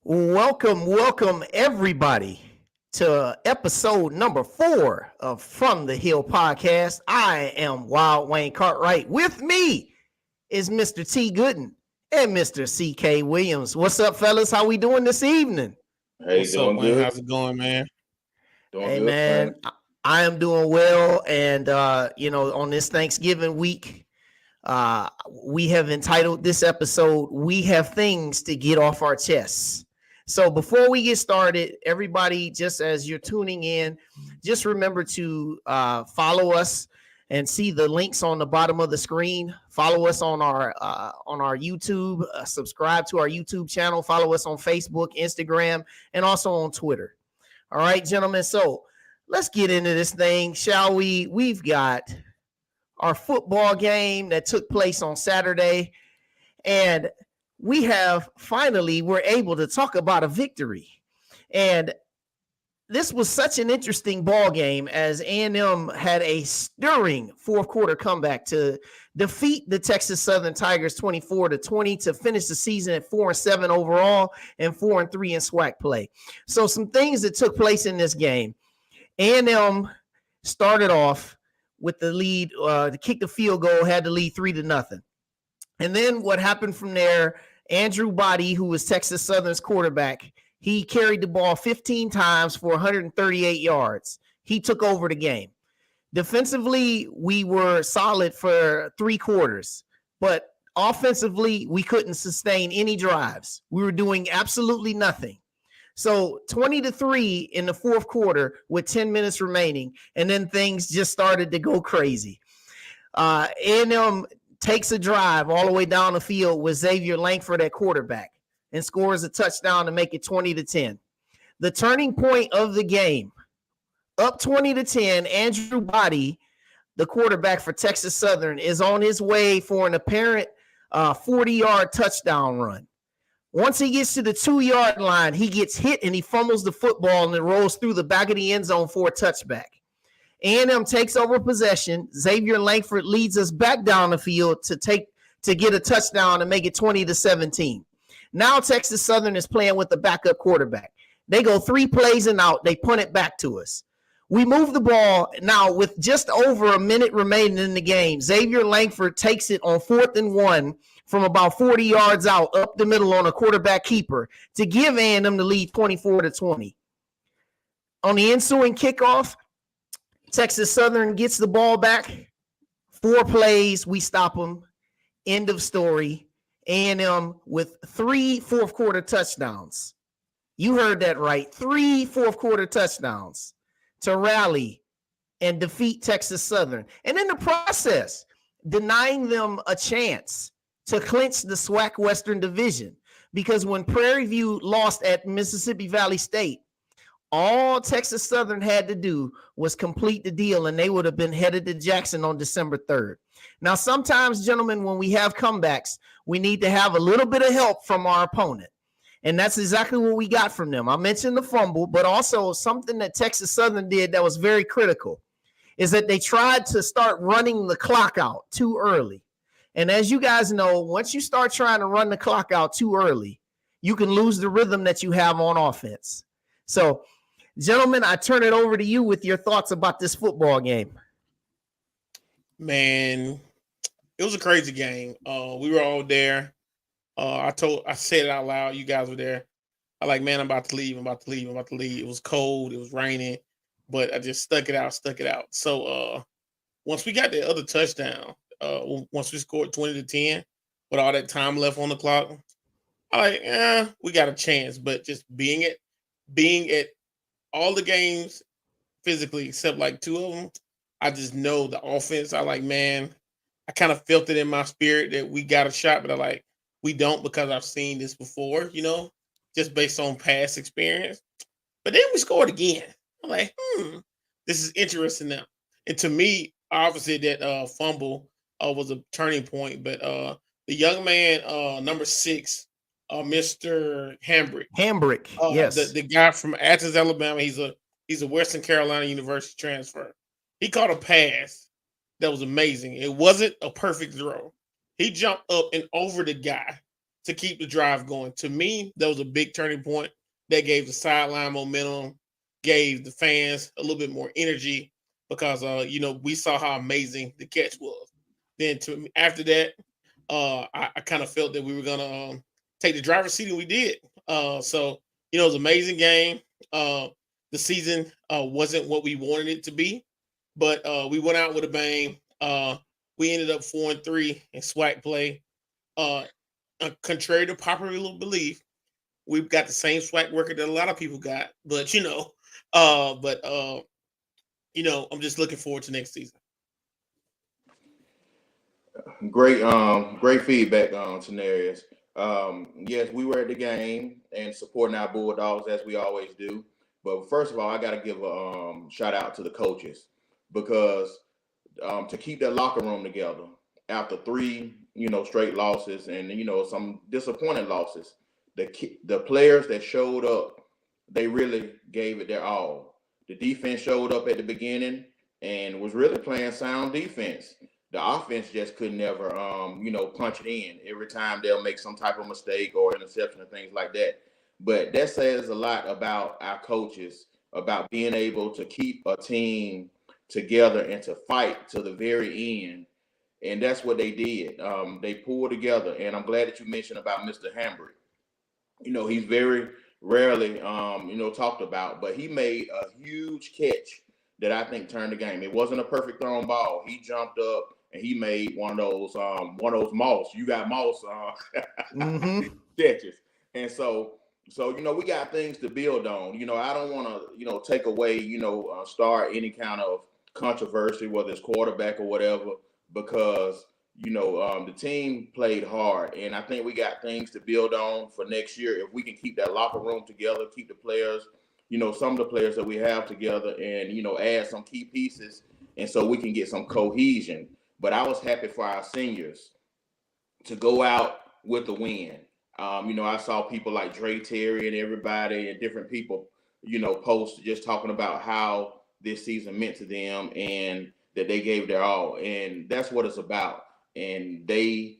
Welcome everybody to episode number 4 of From the Hill podcast. I am Wild Wayne Cartwright. With me is Mr. T. Gooden and Mr. C.K. Williams. What's up, fellas? How we doing this evening? Hey, What's up, Wayne? How's it going, man? Hey, man. I am doing well. And, on this Thanksgiving week, we have entitled this episode, We Have Things to Get Off Our Chests. So before we get started, everybody, just as you're tuning in, just remember to follow us and see the links on the bottom of the screen. Follow us on our YouTube, subscribe to our YouTube channel, follow us on Facebook, Instagram, and also on Twitter. All right, gentlemen. So let's get into this thing, shall we? We've got our football game that took place on Saturday, and we're able to talk about a victory. And this was such an interesting ball game as A&M had a stirring fourth quarter comeback to defeat the Texas Southern Tigers 24-20 to finish the season at 4-7 overall and 4-3 in SWAC play. So some things that took place in this game. A&M started off with the lead, to kick the field goal, had the lead 3-0. And then what happened from there, Andrew Body, who was Texas Southern's quarterback, he carried the ball 15 times for 138 yards. He took over the game. Defensively, we were solid for 3 quarters, but offensively, we couldn't sustain any drives. We were doing absolutely nothing. So 20-3 in the fourth quarter with 10 minutes remaining, and then things just started to go crazy. A&M takes a drive all the way down the field with Xavier Langford at quarterback and scores a touchdown to make it 20-10. The turning point of the game, up 20-10, Andrew Body, the quarterback for Texas Southern, is on his way for an apparent 40-yard touchdown run. Once he gets to the 2-yard line, he gets hit and he fumbles the football and it rolls through the back of the end zone for a touchback. A&M takes over possession. Xavier Langford leads us back down the field to get a touchdown and make it 20-17. Now Texas Southern is playing with the backup quarterback. They go 3 plays and out. They punt it back to us. We move the ball now with just over a minute remaining in the game. Xavier Langford takes it on 4th and 1 from about 40 yards out up the middle on a quarterback keeper to give A&M the lead 24-20. On the ensuing kickoff, Texas Southern gets the ball back. 4 plays, we stop them. End of story. A&M with 3 fourth quarter touchdowns. You heard that right. 3 fourth quarter touchdowns to rally and defeat Texas Southern. And in the process, denying them a chance to clinch the SWAC Western Division. Because when Prairie View lost at Mississippi Valley State, all Texas Southern had to do was complete the deal, and they would have been headed to Jackson on December 3rd. Now, sometimes, gentlemen, when we have comebacks, we need to have a little bit of help from our opponent. And that's exactly what we got from them. I mentioned the fumble, but also something that Texas Southern did that was very critical is that they tried to start running the clock out too early. And as you guys know, once you start trying to run the clock out too early, you can lose the rhythm that you have on offense. So, gentlemen, I turn it over to you with your thoughts about this football game. Man, it was a crazy game. We were all there. I said it out loud. You guys were there. I'm like, I'm about to leave. It was cold. It was raining, but I just stuck it out. So once we got the other touchdown, once we scored 20-10 with all that time left on the clock, I'm like, we got a chance. But just being at all the games physically, except like 2 of them, I just know the offense. I kind of felt it in my spirit that we got a shot, but we don't, because I've seen this before, just based on past experience. But then we scored again. I'm like, this is interesting now. And to me, obviously that fumble was a turning point. But the young man, number 6, Mr. Hambrick, yes, the guy from Athens, Alabama. He's a Western Carolina University transfer. He caught a pass that was amazing. It wasn't a perfect throw. He jumped up and over the guy to keep the drive going. To me, that was a big turning point that gave the sideline momentum, gave the fans a little bit more energy because we saw how amazing the catch was. Then after that, I kind of felt that we were gonna take the driver's seat, and we did. So it was an amazing game. The season wasn't what we wanted it to be, but we went out with a bang. We ended up 4-3 in SWAC play. Contrary to popular belief, we've got the same SWAC record that a lot of people got, but I'm just looking forward to next season. Great feedback on Tenarius. Yes, we were at the game and supporting our Bulldogs as we always do. But first of all, I got to give a shout out to the coaches because to keep that locker room together after 3, straight losses and some disappointing losses, the players that showed up, they really gave it their all. The defense showed up at the beginning and was really playing sound defense. The offense just could never, punch it in. Every time they'll make some type of mistake or interception and things like that. But that says a lot about our coaches, about being able to keep a team together and to fight to the very end. And that's what they did. They pulled together. And I'm glad that you mentioned about Mr. Hambry. He's very rarely, talked about, but he made a huge catch that I think turned the game. It wasn't a perfect thrown ball. He jumped up and he made one of those Moss. You got Moss catches. And so we got things to build on. I don't want to take away start any kind of controversy, whether it's quarterback or whatever, because the team played hard, and I think we got things to build on for next year if we can keep that locker room together, keep the players, some of the players that we have together, and add some key pieces, and so we can get some cohesion. But I was happy for our seniors to go out with the win. I saw people like Dre Terry and everybody and different people, post just talking about how this season meant to them and that they gave their all. And that's what it's about. And they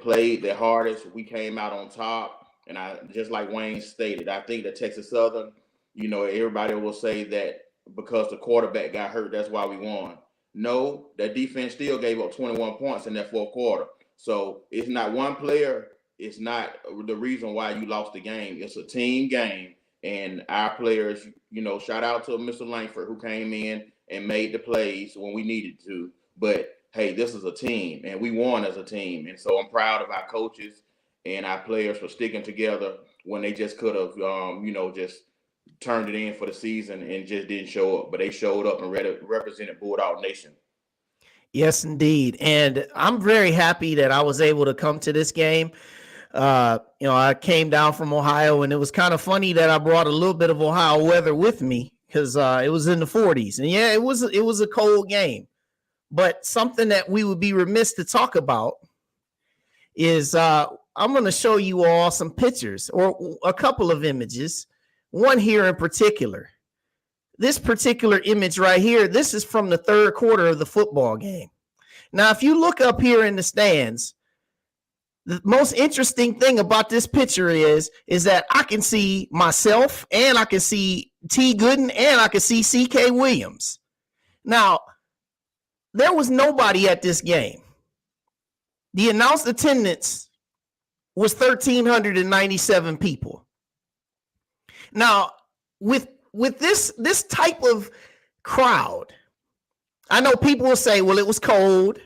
played their hardest. We came out on top. And I just like Wayne stated, I think that Texas Southern, everybody will say that because the quarterback got hurt, that's why we won. No, that defense still gave up 21 points in that fourth quarter. So it's not one player. It's not the reason why you lost the game. It's a team game. And our players, shout out to Mr. Langford who came in and made the plays when we needed to. But, hey, this is a team, and we won as a team. And so I'm proud of our coaches and our players for sticking together when they just could have, just turned it in for the season and just didn't show up. But they showed up and represented Bulldog Nation. Yes, indeed. And I'm very happy that I was able to come to this game. I came down from Ohio, and it was kind of funny that I brought a little bit of Ohio weather with me because it was in the 40s. And yeah, it was a cold game. But something that we would be remiss to talk about is I'm going to show you all some pictures or a couple of images. One here in particular. This particular image right here, this is from the third quarter of the football game. Now, if you look up here in the stands, the most interesting thing about this picture is that I can see myself and I can see T. Gooden and I can see C.K. Williams. Now, there was nobody at this game. The announced attendance was 1,397 people. Now, with this type of crowd, I know people will say, well, it was cold.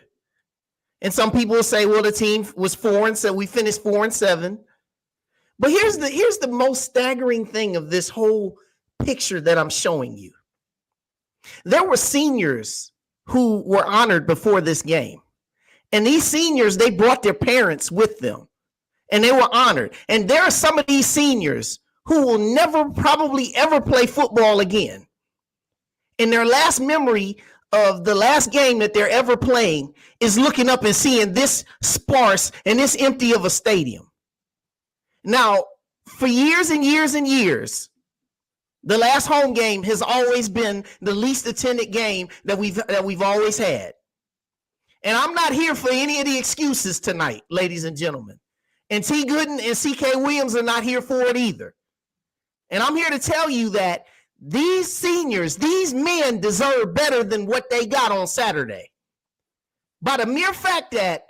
And some people will say, well, the team was 4-7. We finished 4-7. But here's the most staggering thing of this whole picture that I'm showing you. There were seniors who were honored before this game. And these seniors, they brought their parents with them. And they were honored. And there are some of these seniors who will never probably ever play football again. And their last memory of the last game that they're ever playing is looking up and seeing this sparse and this empty of a stadium. Now, for years and years and years, the last home game has always been the least attended game that we've always had. And I'm not here for any of the excuses tonight, ladies and gentlemen. And T. Gooden and C.K. Williams are not here for it either. And I'm here to tell you that these seniors, these men deserve better than what they got on Saturday. By the mere fact that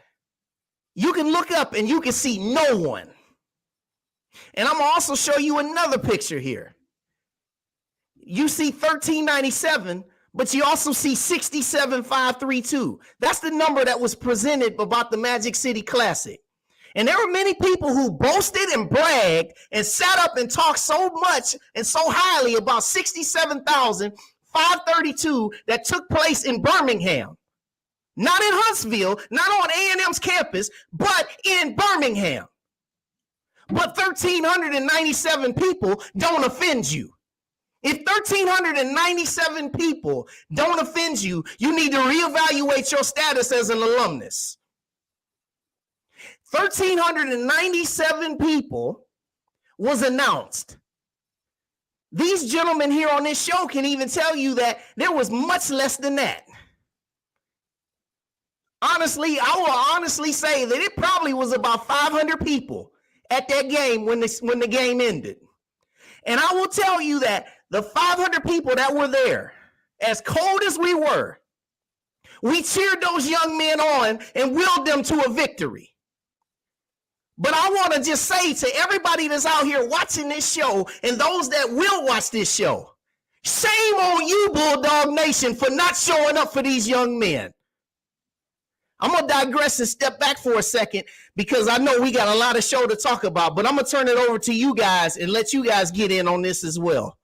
you can look up and you can see no one. And I'm going to also show you another picture here. You see 1397, but you also see 67532. That's the number that was presented about the Magic City Classic. And there were many people who boasted and bragged and sat up and talked so much and so highly about 67,532 that took place in Birmingham. Not in Huntsville, not on A&M's campus, but in Birmingham. But 1,397 people don't offend you. If 1,397 people don't offend you, you need to reevaluate your status as an alumnus. 1,397 people was announced. These gentlemen here on this show can even tell you that there was much less than that. Honestly, I will honestly say that it probably was about 500 people at that game when the game ended. And I will tell you that the 500 people that were there, as cold as we were, we cheered those young men on and willed them to a victory. But I want to just say to everybody that's out here watching this show and those that will watch this show, shame on you, Bulldog Nation, for not showing up for these young men. I'm going to digress and step back for a second because I know we got a lot of show to talk about, but I'm going to turn it over to you guys and let you guys get in on this as well.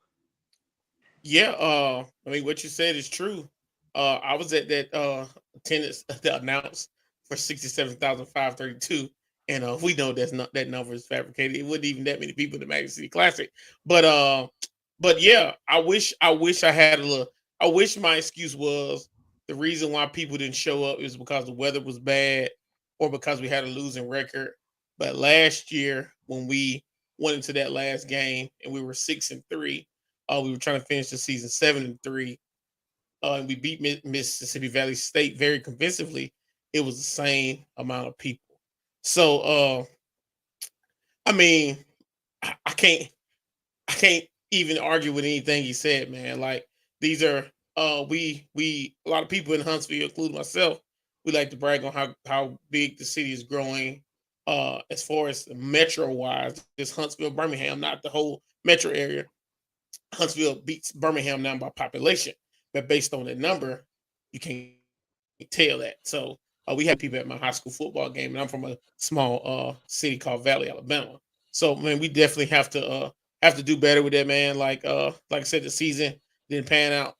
Yeah, I mean, what you said is true. I was at that attendance that announced for 67,532. And we know that number is fabricated. It wasn't even that many people in the Magic City Classic. But yeah, I wish I had a little. I wish my excuse was the reason why people didn't show up is because the weather was bad or because we had a losing record. But last year, when we went into that last game and we were 6-3, we were trying to finish the season 7-3, and we beat Mississippi Valley State very convincingly. It was the same amount of people. So, I mean, I can't even argue with anything he said, man. Like, these are we a lot of people in Huntsville, including myself, we like to brag on how big the city is growing. As far as metro wise, it's Huntsville, Birmingham, not the whole metro area. Huntsville beats Birmingham now by population, but based on that number, you can't tell that. So we had people at my high school football game, and I'm from a small city called Valley, Alabama. So, man, we definitely have to do better with that, man. Like I said, the season didn't pan out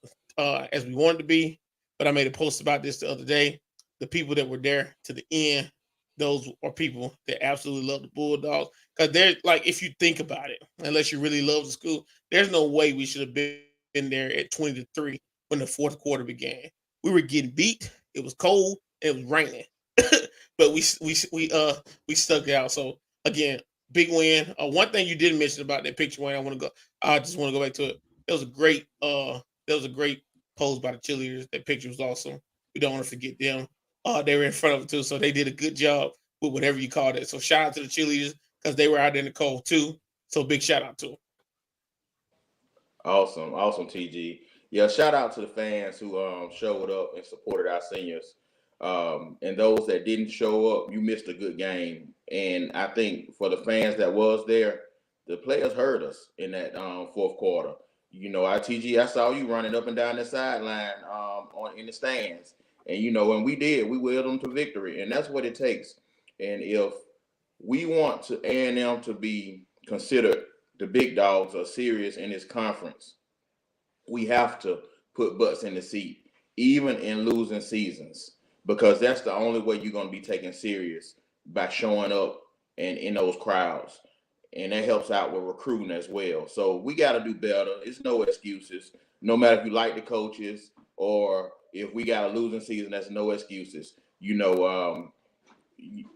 as we wanted to be, but I made a post about this the other day. The people that were there to the end, those are people that absolutely love the Bulldogs. Because they're like, if you think about it, unless you really love the school, there's no way we should have been there at 20-3 when the fourth quarter began. We were getting beat. It was cold. It was raining, but we stuck it out. So again, big win. One thing you didn't mention about that picture, Wayne, I just want to go back to it. It was a great pose by the cheerleaders. That picture was awesome. We don't want to forget them. They were in front of it too, so they did a good job with whatever you call it. So shout out to the cheerleaders because they were out in the cold too. So big shout out to them. Awesome, TG. Yeah, shout out to the fans who showed up and supported our seniors. And those that didn't show up, you missed a good game. And I think for the fans that was there, the players heard us in that fourth quarter. You know, TG, I saw you running up and down the sideline in the stands. And, you know, and we willed them to victory. And that's what it takes. And if we want to A&M to be considered the big dogs are serious in this conference, we have to put butts in the seat, even in losing seasons. Because that's the only way you're going to be taken serious, by showing up and in those crowds. And that helps out with recruiting as well. So we got to do better. It's no excuses. No matter if you like the coaches or if we got a losing season, that's no excuses. You know,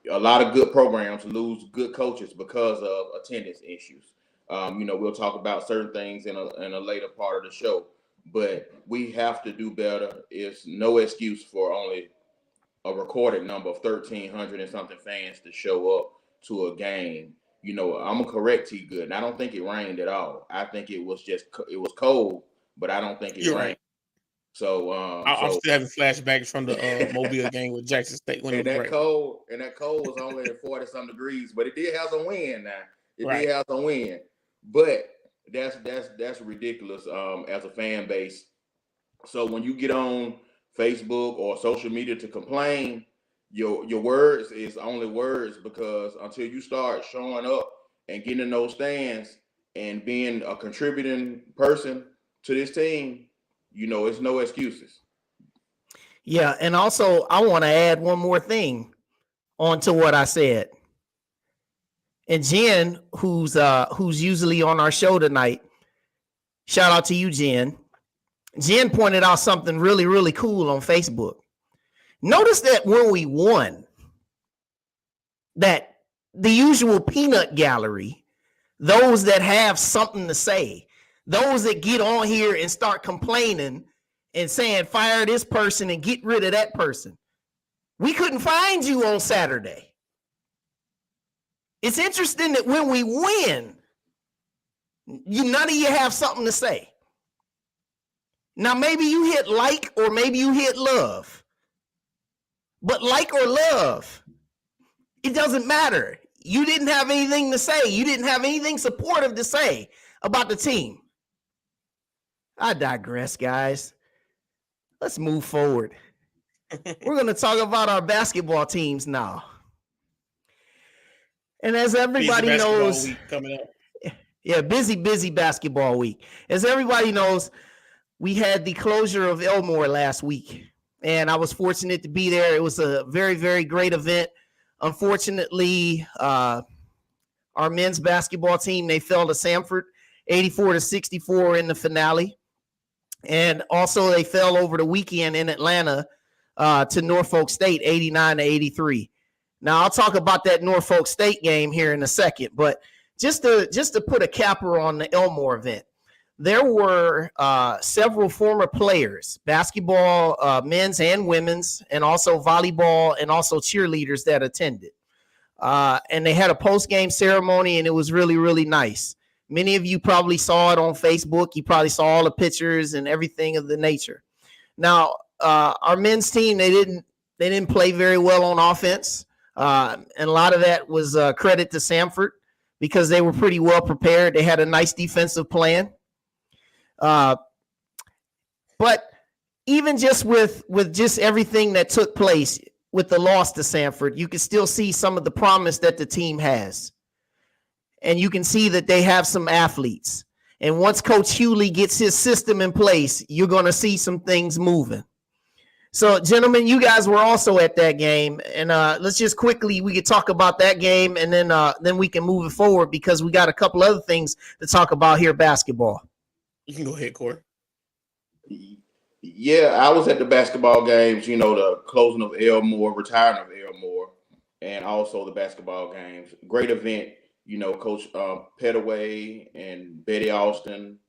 a lot of good programs lose good coaches because of attendance issues. You know, we'll talk about certain things in a later part of the show. But we have to do better. It's no excuse for only a recorded number of 1,300 and something fans to show up. to a game. You know, I'm gonna correct T Good, and I don't think it rained at all. I think it was cold, but I don't think it You're rained. right. So, I'm still having flashbacks from the Mobile game with Jackson State when it was great. cold was only at 40 some degrees, but it did have some wind. Now it Right. did have some wind, but that's ridiculous as a fan base. So when you get on Facebook or social media to complain, your words is only words, because until you start showing up and getting in those stands and being a contributing person to this team, you know, it's no excuses. Yeah, and also I want to add one more thing onto what I said. And Jen, who's usually on our show tonight, shout out to you, Jen. Jen pointed out something really, really cool on Facebook. Notice that when we won, that the usual peanut gallery, those that have something to say, those that get on here and start complaining and saying, fire this person and get rid of that person. We couldn't find you on Saturday. It's interesting that when we win, none of you have something to say. Now, maybe you hit like or maybe you hit love. But like or love, it doesn't matter. You didn't have anything to say. You didn't have anything supportive to say about the team. I digress, guys. Let's move forward. We're going to talk about our basketball teams now. And as everybody knows, coming up. Yeah, busy basketball week. As everybody knows, we had the closure of Elmore last week, and I was fortunate to be there. It was a very, very great event. Unfortunately, our men's basketball team, they fell to Samford 84-64 in the finale. And also they fell over the weekend in Atlanta to Norfolk State 89-83. Now I'll talk about that Norfolk State game here in a second, but just to put a capper on the Elmore event, there were several former players, basketball, men's and women's, and also volleyball and also cheerleaders that attended. And they had a post-game ceremony, and it was really, really nice. Many of you probably saw it on Facebook. You probably saw all the pictures and everything of the nature. Now, our men's team, they didn't play very well on offense. And a lot of that was credit to Samford because they were pretty well prepared. They had a nice defensive plan. But even just with just everything that took place with the loss to Samford, you can still see some of the promise that the team has. And you can see that they have some athletes. And once Coach Hewley gets his system in place, you're going to see some things moving. So, gentlemen, you guys were also at that game. And let's just quickly, we could talk about that game, and then we can move it forward because we got a couple other things to talk about here, basketball. You can go ahead, Corey. Yeah, I was at the basketball games, you know, the closing of Elmore, retiring of Elmore, and also the basketball games. Great event. You know, Coach Pettaway and Betty Austin,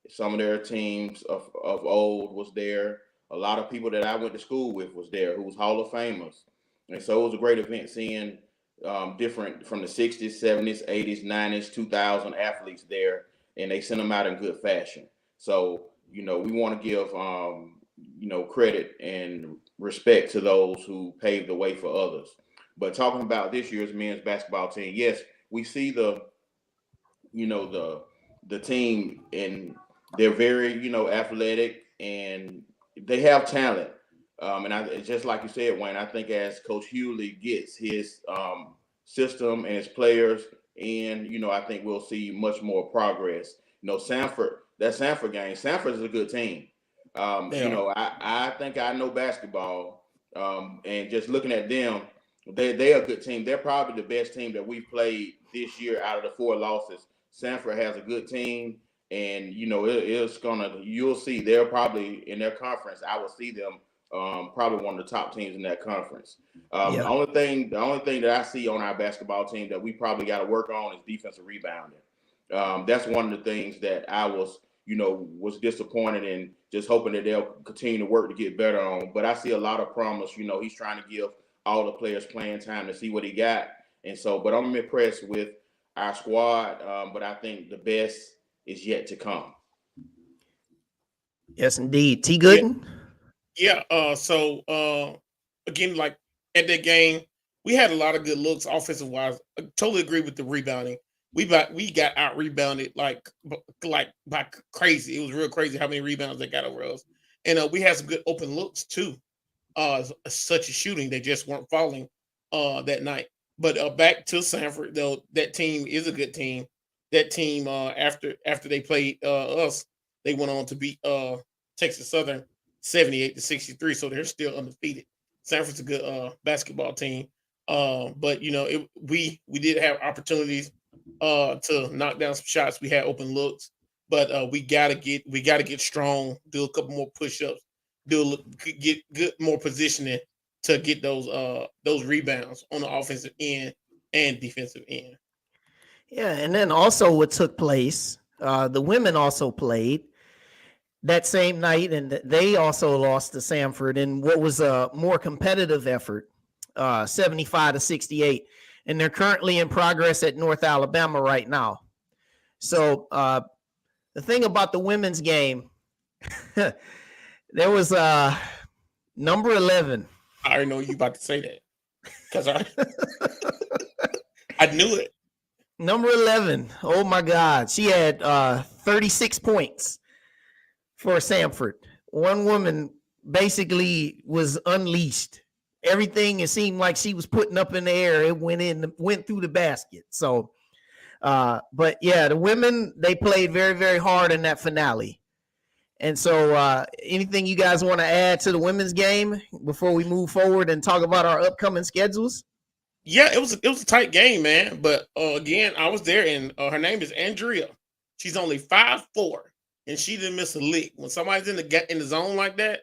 some of their teams of old was there. A lot of people that I went to school with was there who was Hall of Famers. And so it was a great event seeing different from the 60s, 70s, 80s, 90s, 2000 athletes there, and they sent them out in good fashion. So, you know, we want to give, you know, credit and respect to those who paved the way for others. But talking about this year's men's basketball team, yes, we see the team, and they're very, you know, athletic and they have talent. And just like you said, Wayne, I think as Coach Hewley gets his system and his players in, you know, I think we'll see much more progress. You know, that Samford game, Samford is a good team. You know, I think I know basketball, and just looking at them, they're a good team. They're probably the best team that we've played this year out of the 4 losses. Samford has a good team, and you know you'll see they're probably in their conference. I will see them probably one of the top teams in that conference. The only thing that I see on our basketball team that we probably got to work on is defensive rebounding. That's one of the things that I was disappointed in, just hoping that they'll continue to work to get better on. But I see a lot of promise. You know, he's trying to give all the players playing time to see what he got. And so, but I'm impressed with our squad. But I think the best is yet to come. Yes, indeed. T. Yeah, Gooden. yeah. Again, like at that game, we had a lot of good looks offensive wise. I totally agree with the rebounding. We got out rebounded like by crazy. It was real crazy how many rebounds they got over us, and we had some good open looks too. Such as shooting, they just weren't falling that night. But back to Samford, though, that team is a good team. That team, after they played us, they went on to beat Texas Southern 78-63. So they're still undefeated. Samford's a good basketball team. But we did have opportunities to knock down some shots. We had open looks, but we gotta get strong. Do a couple more push-ups. Get good more positioning to get those rebounds on the offensive end and defensive end. Yeah, and then also what took place, the women also played that same night, and they also lost to Samford in what was a more competitive effort, 75-68. And they're currently in progress at North Alabama right now. So the thing about the women's game, there was number 11. I already know you about to say that because I knew it. Number 11. Oh my God. She had 36 points for Samford. One woman basically was unleashed. Everything, it seemed like she was putting up in the air. It went through the basket. So, but yeah, the women, they played very, very hard in that finale. And so anything you guys want to add to the women's game before we move forward and talk about our upcoming schedules? Yeah, it was a tight game, man. But again, I was there, and her name is Andrea. She's only 5'4", and she didn't miss a lick. When somebody's in the zone like that,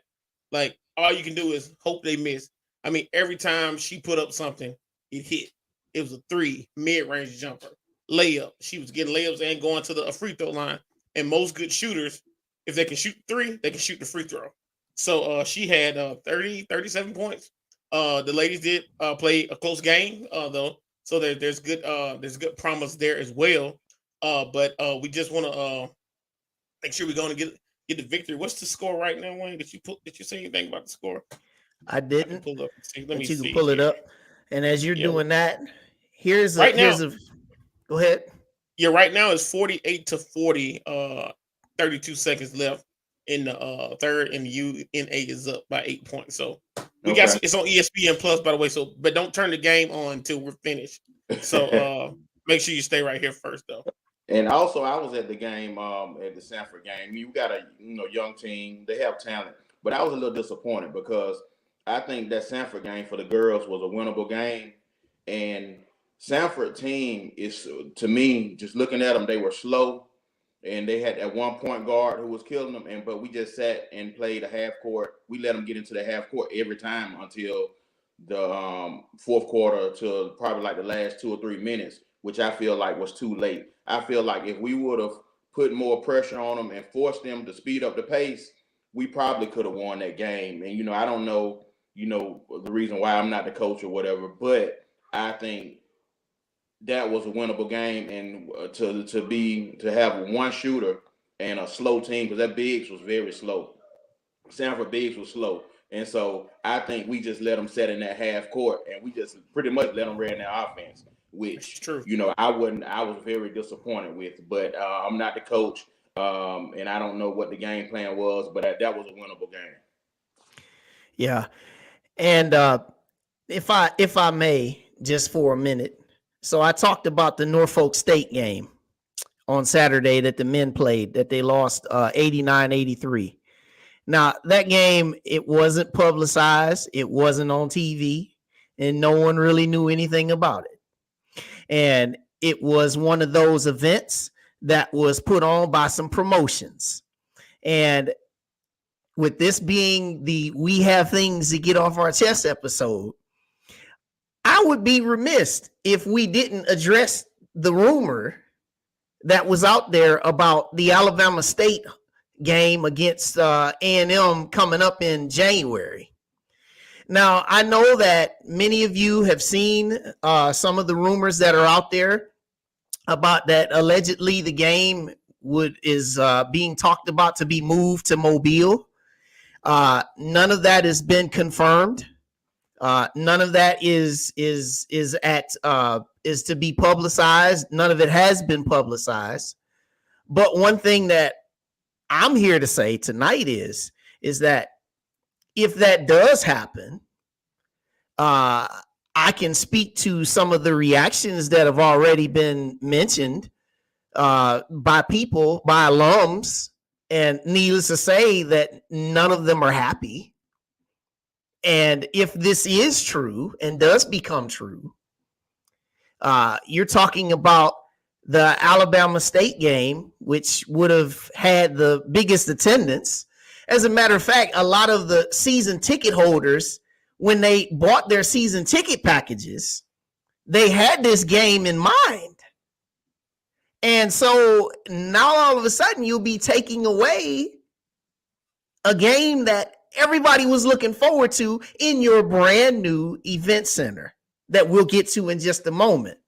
like all you can do is hope they miss. I mean, every time she put up something, it hit. It was a 3 mid-range jumper, layup. She was getting layups and going to the free throw line. And most good shooters, if they can shoot 3, they can shoot the free throw. So she had 37 points. The ladies did play a close game, though, so there's good promise there as well. But we just want to make sure we're going to get the victory. What's the score right now, Wayne? Did you say anything about the score? I didn't. Pull up. Let me see. You can pull it up. And as you're doing that, here's a go ahead. Yeah, right now it's 48-40. 32 seconds left in the third, and the UNA is up by 8 points. So we got it's on ESPN Plus, by the way. So, but don't turn the game on until we're finished. So make sure you stay right here first, though. And also, I was at the game, at the Samford game. You got a young team; they have talent, but I was a little disappointed because I think that Samford game for the girls was a winnable game, and Samford team is, to me, just looking at them, they were slow, and they had that one point guard who was killing them. But we just sat and played a half court. We let them get into the half court every time until the fourth quarter, to probably like the last 2 or 3 minutes, which I feel like was too late. I feel like if we would have put more pressure on them and forced them to speed up the pace, we probably could have won that game. And I don't know, the reason why I'm not the coach or whatever, but I think that was a winnable game. And to have one shooter and a slow team, because that Biggs was very slow. Samford Biggs was slow. And so I think we just let them set in that half court, and we just pretty much let them run their offense, which, I was very disappointed with. But I'm not the coach, and I don't know what the game plan was, but that was a winnable game. Yeah. And if I may, just for a minute. So I talked about the Norfolk State game on Saturday that the men played, that they lost 89-83. Now, that game, it wasn't publicized. It wasn't on TV, and no one really knew anything about it. And it was one of those events that was put on by some promotions. And with this being the We Have Things to Get Off Our Chest episode, I would be remiss if we didn't address the rumor that was out there about the Alabama State game against A&M coming up in January. Now, I know that many of you have seen some of the rumors that are out there about that allegedly the game is being talked about to be moved to Mobile. None of that has been confirmed. None of that is to be publicized. None of it has been publicized. But one thing that I'm here to say tonight is that if that does happen, I can speak to some of the reactions that have already been mentioned by people, by alums, and needless to say that none of them are happy. And if this is true and does become true, you're talking about the Alabama State game, which would have had the biggest attendance. As a matter of fact, a lot of the season ticket holders, when they bought their season ticket packages, they had this game in mind. And so now all of a sudden you'll be taking away a game that everybody was looking forward to in your brand new event center that we'll get to in just a moment.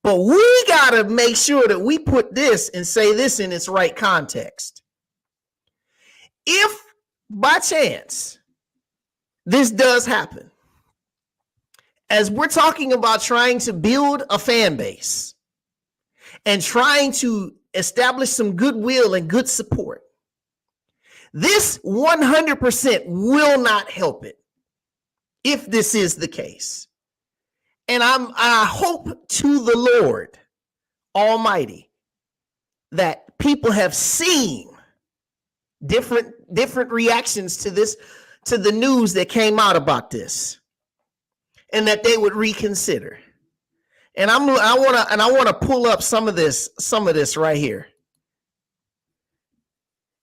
But we got to make sure that we put this and say this in its right context. If by chance this does happen, as we're talking about trying to build a fan base and trying to establish some goodwill and good support, this 100% will not help it if this is the case. And I hope to the Lord Almighty that people have seen different reactions to this, to the news that came out about this, and that they would reconsider. And I want to pull up some of this right here.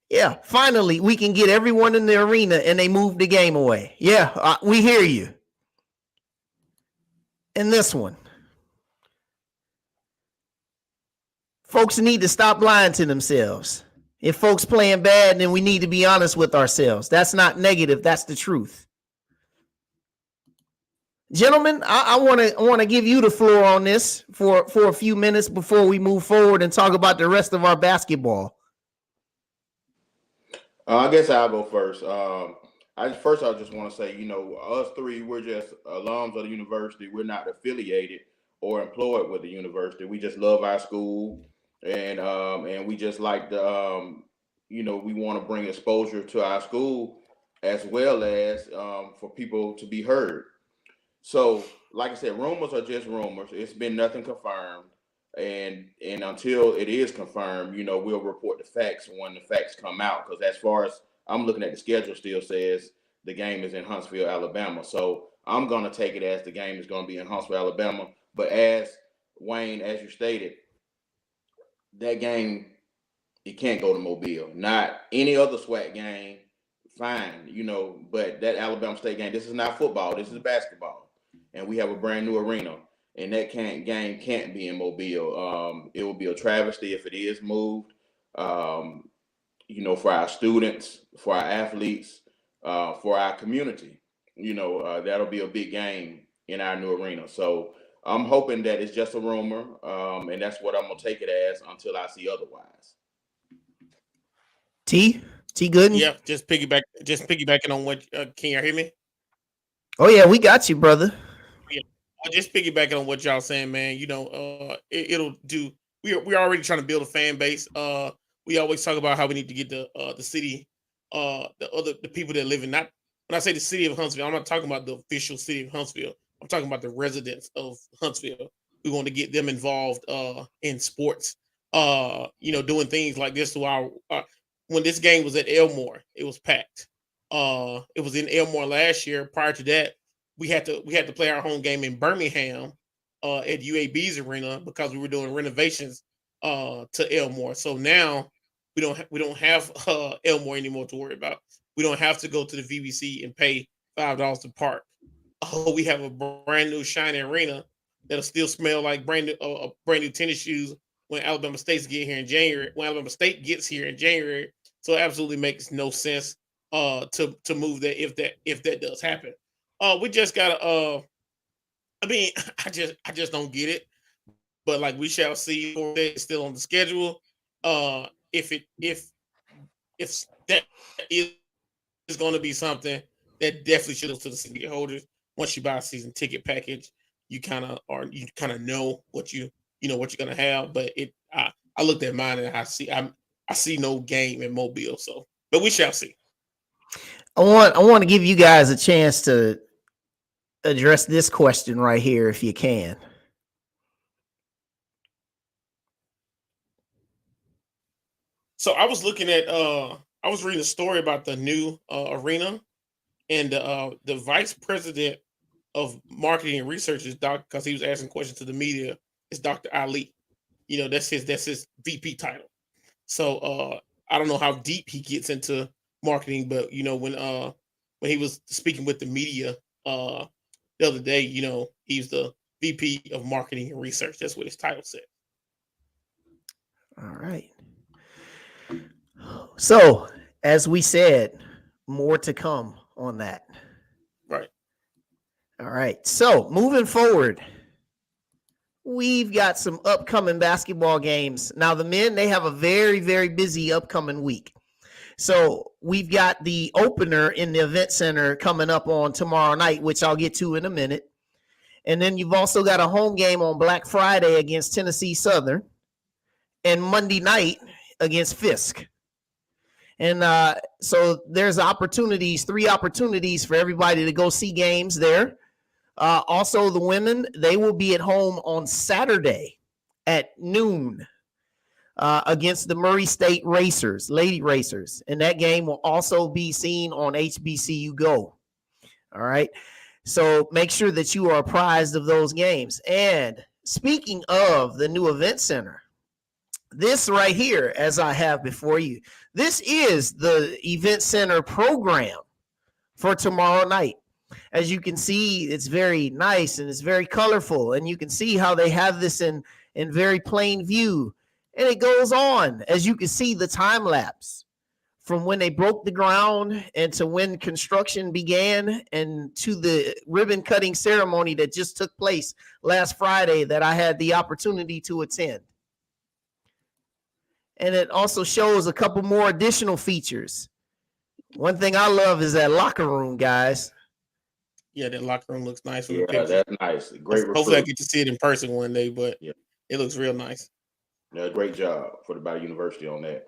Yeah, finally we can get everyone in the arena and they move the game away. Yeah, we hear you. And this one, folks need to stop lying to themselves. If folks playing bad, then we need to be honest with ourselves. That's not negative. That's the truth. Gentlemen, I want to give you the floor on this for a few minutes before we move forward and talk about the rest of our basketball. I guess I'll go first. I just want to say, us three, we're just alums of the university. We're not affiliated or employed with the university. We just love our school, and we just like the, we want to bring exposure to our school as well as for people to be heard. So, like I said, rumors are just rumors. It's been nothing confirmed, and until it is confirmed, we'll report the facts when the facts come out. Because as far as I'm looking at, the schedule still says the game is in Huntsville, Alabama. So I'm gonna take it as the game is gonna be in Huntsville, Alabama. But as Wayne, as you stated, that game, it can't go to Mobile. Not any other SWAC game, fine, but that Alabama State game, this is not football, this is basketball. And we have a brand new arena. And that game can't be in Mobile. It will be a travesty if it is moved. For our students, for our athletes, for our community. That'll be a big game in our new arena. So I'm hoping that it's just a rumor, and that's what I'm gonna take it as until I see otherwise. T Gooden. Yeah, just piggybacking on what. Can you hear me? Oh yeah, we got you, brother. Just piggybacking on what y'all saying, man. It'll do. We're already trying to build a fan base. We always talk about how we need to get the city, the people that live in. Not when I say the city of Huntsville, I'm not talking about the official city of Huntsville. I'm talking about the residents of Huntsville. We want to get them involved in sports. Doing things like this. So when this game was at Elmore, it was packed. It was in Elmore last year. Prior to that, we had to play our home game in Birmingham at UAB's arena because we were doing renovations to Elmore. So now we don't have Elmore anymore to worry about. We don't have to go to the VBC and pay $5 to park. We have a brand new shiny arena that'll still smell like brand new tennis shoes when Alabama State gets here in January. So it absolutely makes no sense to move that if that does happen. We just gotta. I mean, I just don't get it. But like we shall see. It's still on the schedule. If that is going to be something that definitely should have to the ticket holders. Once you buy a season ticket package, you kind of know what what you're gonna have. But I looked at mine and I see no game in Mobile. So, but we shall see. I want to give you guys a chance to address this question right here, if you can. So I was looking at I was reading a story about the new arena, and the vice president of marketing and research is because he was asking questions to the media, is Dr. Ali. That's his VP title. So I don't know how deep he gets into marketing, but when he was speaking with the media the other day, he's the VP of marketing and research. That's what his title said. All right. So, as we said, more to come on that. Right. All right. So, moving forward, we've got some upcoming basketball games. Now, the men, they have a very, very busy upcoming week. So, we've got the opener in the event center coming up on tomorrow night, which I'll get to in a minute. And then you've also got a home game on Black Friday against Tennessee Southern and Monday night against Fisk. And so there's 3 opportunities for everybody to go see games there. Also, the women, they will be at home on Saturday at noon against the Murray State Racers, Lady Racers. And that game will also be seen on HBCU Go. All right. So make sure that you are apprised of those games. And speaking of the new event center, this right here, as I have before you, this is the event center program for tomorrow night. As you can see, it's very nice and it's very colorful. And you can see how they have this in very plain view. And it goes on, as you can see, the time lapse from when they broke the ground and to when construction began and to the ribbon cutting ceremony that just took place last Friday that I had the opportunity to attend. And it also shows a couple more additional features. One thing I love is that locker room, guys. Yeah, that locker room looks nice. Yeah, that's nice. Great. Hopefully I get to see it in person one day, but yeah, it looks real nice. Yeah, great job for the Bauer University on that.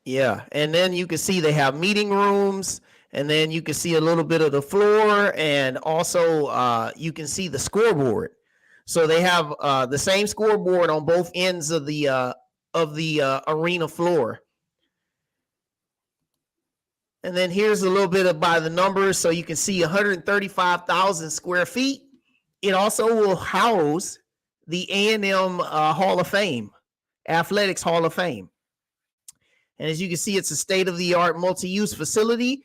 Yeah, and then you can see they have meeting rooms, and then you can see a little bit of the floor, and also you can see the scoreboard. So they have the same scoreboard on both ends of the arena floor. And then here's a little bit of by the numbers, so you can see 135,000 square feet. It also will house the A&M Hall of Fame, Athletics Hall of Fame. And as you can see, it's a state-of-the-art multi-use facility.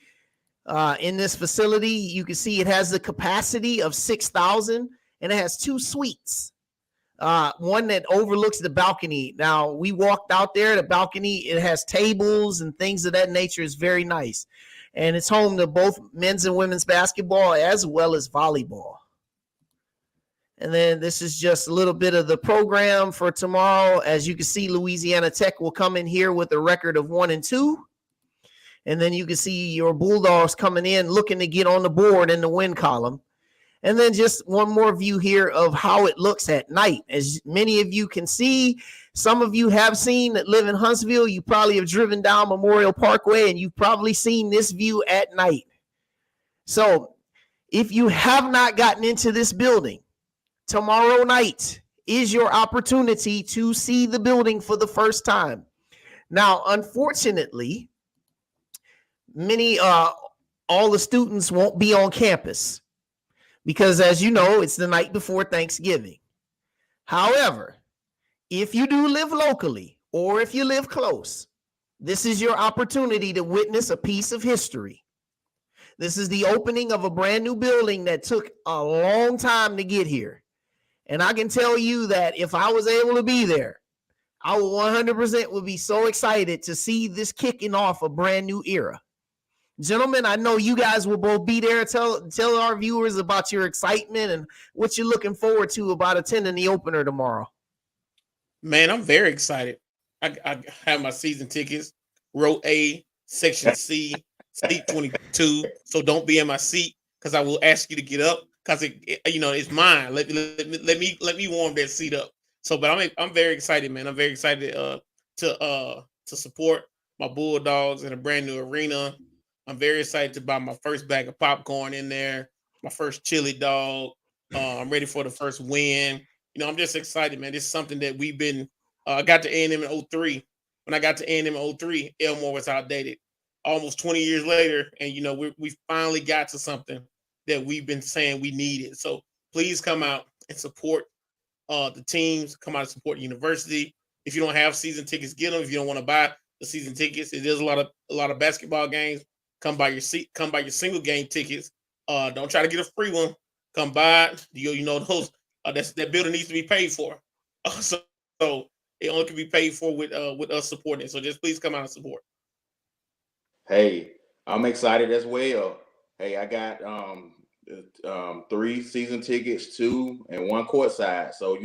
In this facility, you can see it has the capacity of 6,000, and it has 2 suites. One that overlooks the balcony. Now, we walked out there, the balcony, it has tables and things of that nature. Is very nice. And it's home to both men's and women's basketball as well as volleyball. And then this is just a little bit of the program for tomorrow. As you can see, Louisiana Tech will come in here with a record of 1-2. And then you can see your Bulldogs coming in looking to get on the board in the win column. And then just one more view here of how it looks at night. As many of you can see, some of you have seen that live in Huntsville. You probably have driven down Memorial Parkway and you've probably seen this view at night. So if you have not gotten into this building, tomorrow night is your opportunity to see the building for the first time. Now, unfortunately, all the students won't be on campus because, as you know, it's the night before Thanksgiving. However, if you do live locally or if you live close, this is your opportunity to witness a piece of history. This is the opening of a brand new building that took a long time to get here. And I can tell you that if I was able to be there, I would 100% would be so excited to see this kicking off a brand new era. Gentlemen, I know you guys will both be there. Tell our viewers about your excitement and what you're looking forward to about attending the opener tomorrow. Man, I'm very excited. I have my season tickets, row A, section C, seat 22. So don't be in my seat because I will ask you to get up because it's mine. Let me warm that seat up. So, but I'm very excited, man. I'm very excited to support my Bulldogs in a brand new arena. I'm very excited to buy my first bag of popcorn in there, my first chili dog. I'm ready for the first win. I'm just excited, man. This is something that we've been. I got to A&M in 03. When I got to A&M in 03, Elmore was outdated. Almost 20 years later, and we finally got to something that we've been saying we needed. So please come out and support the teams. Come out and support the university. If you don't have season tickets, get them. If you don't want to buy the season tickets, it is a lot of basketball games. Come buy your seat. Come buy your single game tickets. Don't try to get a free one. Come buy it. Those. That building needs to be paid for. So it only can be paid for with us supporting it. So just please come out and support. Hey, I'm excited as well. Hey, I got 3 season tickets, 2 and 1 courtside. So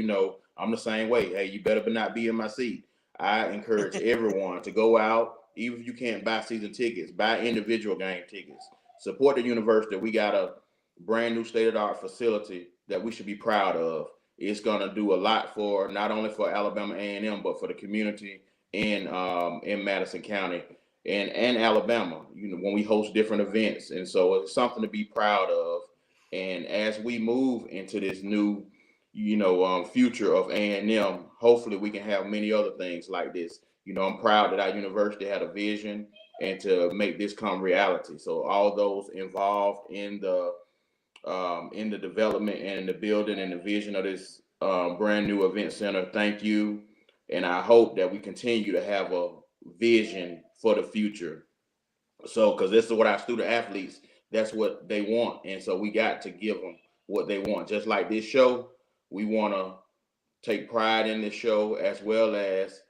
I'm the same way. Hey, you better not be in my seat. I encourage everyone to go out, even if you can't buy season tickets, buy individual game tickets. Support the university. We got a brand new state-of-the-art facility that we should be proud of. It's gonna do a lot for not only for Alabama A&M, but for the community in Madison County and Alabama. When we host different events, and so it's something to be proud of. And as we move into this new, future of A&M, hopefully we can have many other things like this. I'm proud that our university had a vision and to make this come reality. So all those involved in the development and the building and the vision of this brand new event center, thank you. And I hope that we continue to have a vision for the future. So, because this is what our student athletes, that's what they want. And so we got to give them what they want. Just like this show, we want to take pride in this show as well as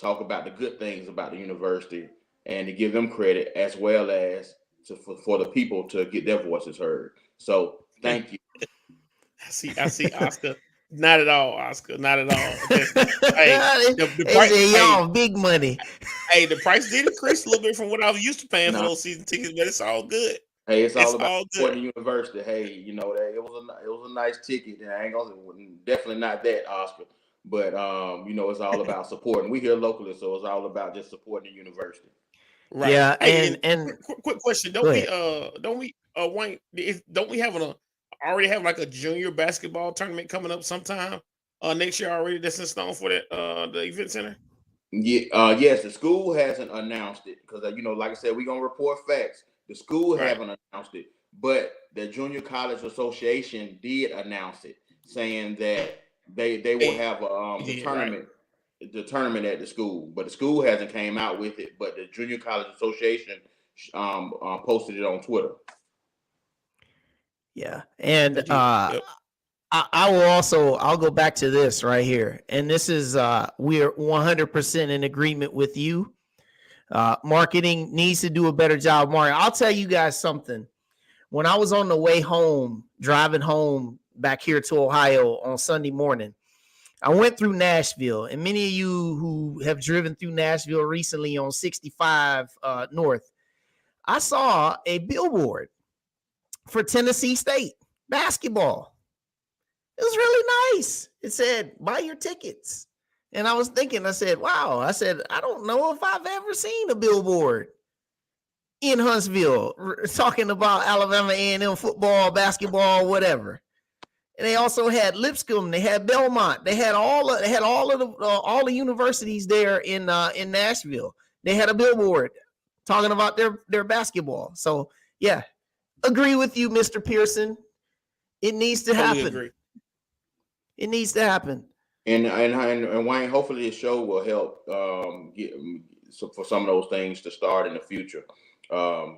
talk about the good things about the university and to give them credit as well as for the people to get their voices heard. So thank you. I see Oscar. Not at all, Oscar. Not at all. The price, y'all big money. Hey, the price did increase a little bit from what I was used to paying for those season tickets, but it's all good. Hey, it's all about supporting the university. Hey, it was a nice ticket. And I ain't gonna definitely not that, Oscar. But it's all about supporting. We here locally, so it's all about just supporting the university. Right. Yeah, hey, and quick question. Don't we already have like a junior basketball tournament coming up sometime next year already that's in stone for that the event center? Yeah, yes, the school hasn't announced it because like I said, we're gonna report facts. The school haven't announced it, but the Junior College Association did announce it, saying that they will have the tournament. Right. The tournament at the school, but the school hasn't came out with it. But the Junior College Association posted it on Twitter. Yeah, and I'll go back to this right here, and this is we're 100% in agreement with you. Marketing needs to do a better job. Mario, I'll tell you guys something. When I was on the way home, driving home back here to Ohio on Sunday morning, I went through Nashville, and many of you who have driven through Nashville recently on 65 North, I saw a billboard for Tennessee State basketball. It was really nice. It said, buy your tickets. And I was thinking, I said, wow. I said, I don't know if I've ever seen a billboard in Huntsville talking about Alabama A&M football, basketball, whatever. And they also had Lipscomb, they had Belmont, they had all of the universities there in Nashville. They had a billboard talking about their basketball. So yeah, agree with you, Mr. Pearson. It needs to happen. Agree. It needs to happen. And Wayne, hopefully this show will help for some of those things to start in the future. I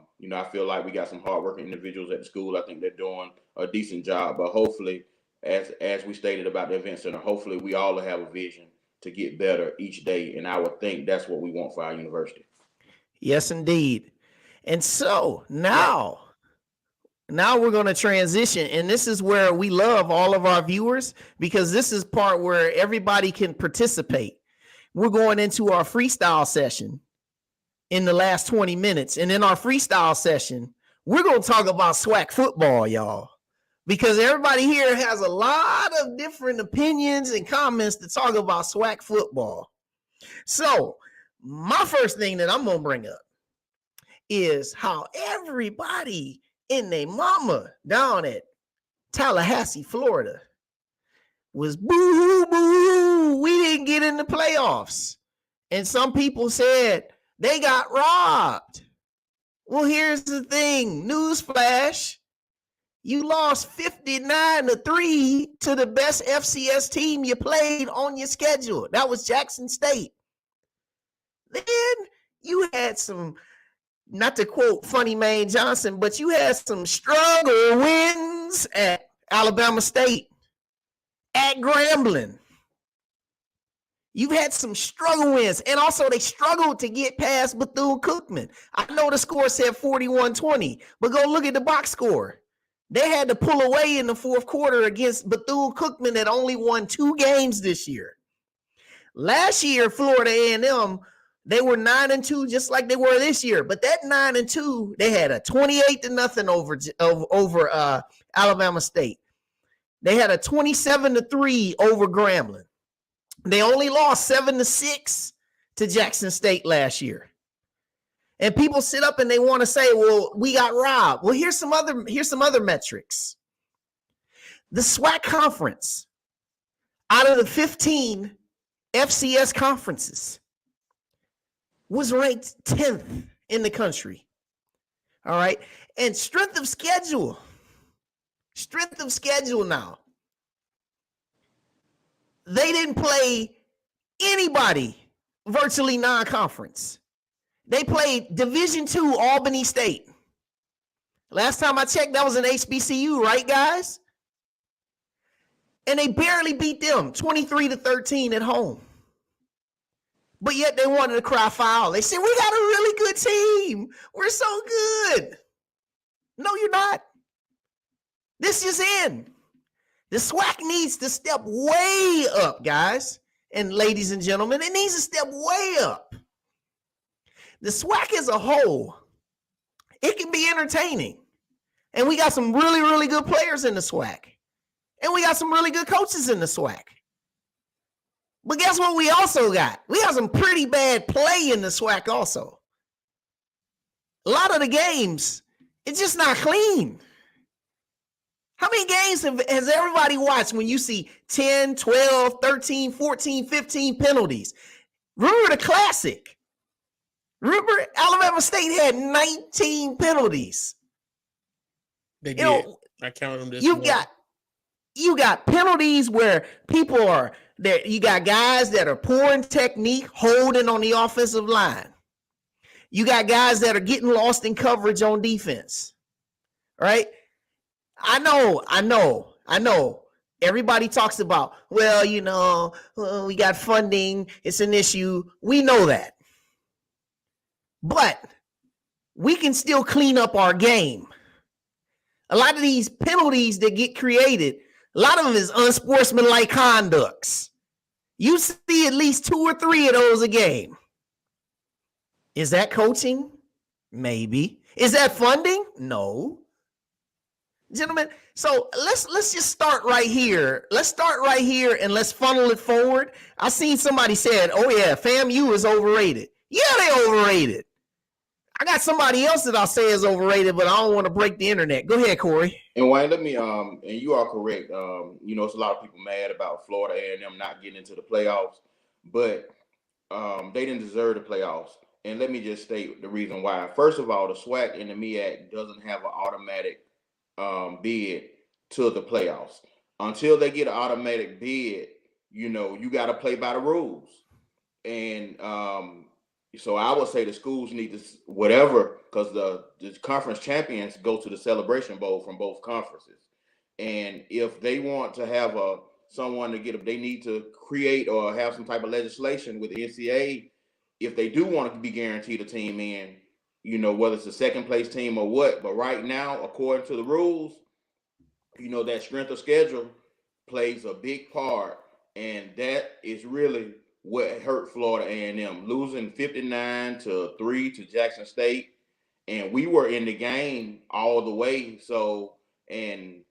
feel like we got some hardworking individuals at the school. I think they're doing a decent job, but hopefully, as we stated about the event center, hopefully we all have a vision to get better each day. And I would think that's what we want for our university. Yes, indeed. And so now we're going to transition. And this is where we love all of our viewers, because this is part where everybody can participate. We're going into our freestyle session in the last 20 minutes. And in our freestyle session, we're going to talk about SWAC football, y'all, because everybody here has a lot of different opinions and comments to talk about SWAC football. So my first thing that I'm going to bring up is how everybody in their mama down at Tallahassee, Florida was boo, we didn't get in the playoffs. And some people said they got robbed. Well, here's the thing. Newsflash. You lost 59-3 to the best FCS team you played on your schedule. That was Jackson State. Then you had some, not to quote Funny Maine Johnson, but you had some struggle wins at Alabama State, at Grambling. You've had some struggle wins, and also they struggled to get past Bethune-Cookman. I know the score said 41-20, but go look at the box score. They had to pull away in the fourth quarter against Bethune-Cookman that only won 2 games this year. Last year, Florida A&M, they were 9-2, just like they were this year. But that 9-2, they had a 28-0 over Alabama State. They had a 27-3 over Grambling. They only lost 7-6 to Jackson State last year. And people sit up and they want to say, well, we got robbed. Well, here's some other metrics. The SWAC conference, out of the 15 FCS conferences, was ranked 10th in the country. All right. And strength of schedule now. They didn't play anybody virtually non-conference. They played Division II Albany State. Last time I checked, that was an HBCU, right, guys? And they barely beat them 23-13 at home. But yet they wanted to cry foul. They said, we got a really good team. We're so good. No, you're not. This is in. The SWAC needs to step way up, guys and ladies and gentlemen. It needs to step way up. The SWAC as a whole, it can be entertaining. And we got some really, really good players in the SWAC. And we got some really good coaches in the SWAC. But guess what we also got? We got some pretty bad play in the SWAC also. A lot of the games, it's just not clean. How many games has everybody watched when you see 10, 12, 13, 14, 15 penalties? Remember the Classic. Remember Alabama State had 19 penalties. They did. I counted them this morning. You got penalties where people are there. You got guys that are poor in technique, holding on the offensive line. You got guys that are getting lost in coverage on defense. Right? I know. Everybody talks about, well, we got funding. It's an issue. We know that. But we can still clean up our game. A lot of these penalties that get created, a lot of them is unsportsmanlike conducts. You see at least 2 or 3 of those a game. Is that coaching? Maybe. Is that funding? No. Gentlemen, so let's just start right here. Let's start right here and let's funnel it forward. I seen somebody said, oh yeah, FAMU is overrated. Yeah, they overrated. I got somebody else that I'll say is overrated, but I don't want to break the internet. Go ahead, Corey. And Wayne, let me and you are correct. It's a lot of people mad about Florida A&M not getting into the playoffs, but they didn't deserve the playoffs. And let me just state the reason why. First of all, the SWAC and the MEAC doesn't have an automatic bid to the playoffs. Until they get an automatic bid, you got to play by the rules. And so I would say the schools need to whatever, because the conference champions go to the Celebration Bowl from both conferences. And if they want to have someone to get, they need to create or have some type of legislation with the NCAA. If they do want to be guaranteed a team in, whether it's a second place team or what. But right now, according to the rules, that strength of schedule plays a big part, and that is really what hurt Florida A&M, losing 59-3 to Jackson State, and we were in the game all the way. So, and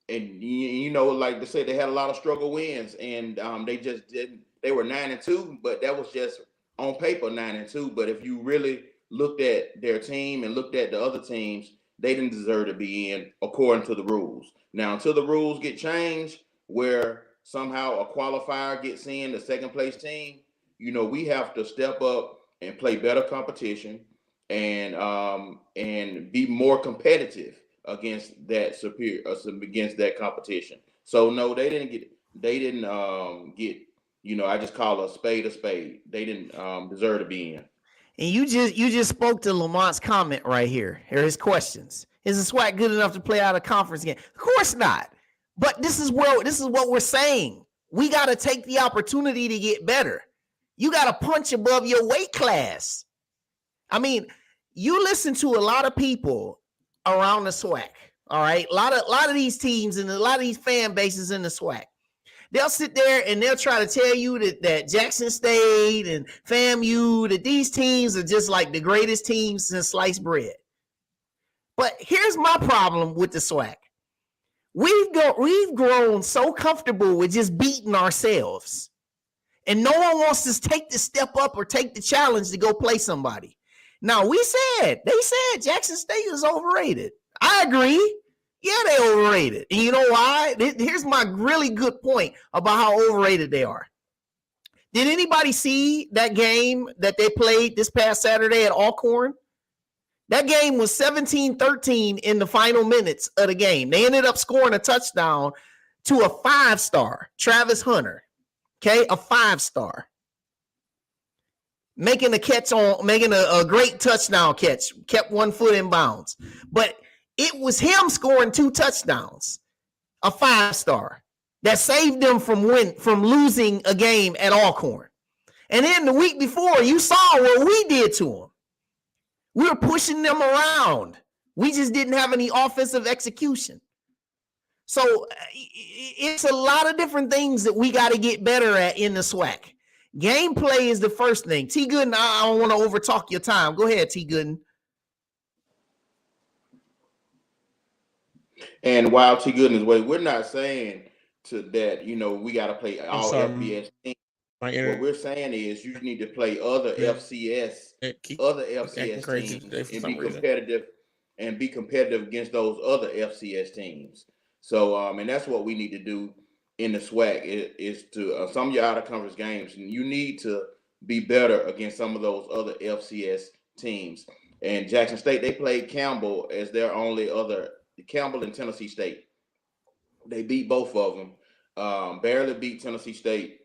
like they said, they had a lot of struggle wins, and they just didn't. They were 9-2, but that was just on paper 9-2. But if you really looked at their team and looked at the other teams, they didn't deserve to be in according to the rules. Now, until the rules get changed, where somehow a qualifier gets in, the second place team, we have to step up and play better competition and be more competitive against that against that competition. So no, they didn't get. I just call a spade a spade. They didn't deserve to be in. And you just spoke to Lamont's comment right here. Here are his questions. Is the SWAC good enough to play out a conference game? Of course not. But this is what we're saying. We got to take the opportunity to get better. You got to punch above your weight class. I mean, you listen to a lot of people around the SWAC. All right, a lot of these teams and a lot of these fan bases in the SWAC. They'll sit there and they'll try to tell you that Jackson State and FAMU, that these teams are just like the greatest teams since sliced bread. But here's my problem with the SWAC. We've grown so comfortable with just beating ourselves. And no one wants to take the step up or take the challenge to go play somebody. Now, they said Jackson State is overrated. I agree. Yeah, they overrated. And you know why? Here's my really good point about how overrated they are. Did anybody see that game that they played this past Saturday at Alcorn? That game was 17-13 in the final minutes of the game. They ended up scoring a touchdown to a 5-star, Travis Hunter. Okay, a 5-star. Making a great touchdown catch, kept one foot in bounds. But it was him scoring 2 touchdowns, a 5-star, that saved them from losing a game at Alcorn. And then the week before, you saw what we did to them. We were pushing them around. We just didn't have any offensive execution. So it's a lot of different things that we got to get better at in the SWAC. Gameplay is the first thing. T. Gooden, I don't want to overtalk your time. Go ahead, T. Gooden. And while T. Gooden is waiting, we're not saying that we got to play all FBS teams. What we're saying is you need to play other FCS teams and be competitive against those other FCS teams. So and that's what we need to do in the SWAC is to some of your out of conference games, and you need to be better against some of those other FCS teams. And Jackson State, they played Campbell as their only other. Campbell and Tennessee State. They beat both of them. Barely beat Tennessee State,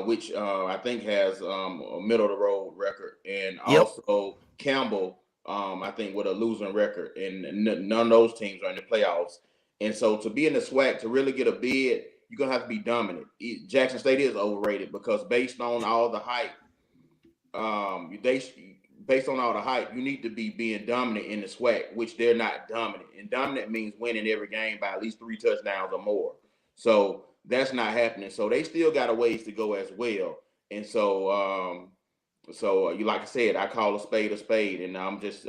which I think has a middle of the road record, and also Campbell, I think, with a losing record, and none of those teams are in the playoffs. And so to be in the SWAC, to really get a bid, you're gonna have to be dominant. Jackson State is overrated because based on all the hype, you need to be being dominant in the SWAC, which they're not dominant. And dominant means winning every game by at least 3 touchdowns or more. So that's not happening. So they still got a ways to go as well. And so, you like I said, I call a spade, and I'm just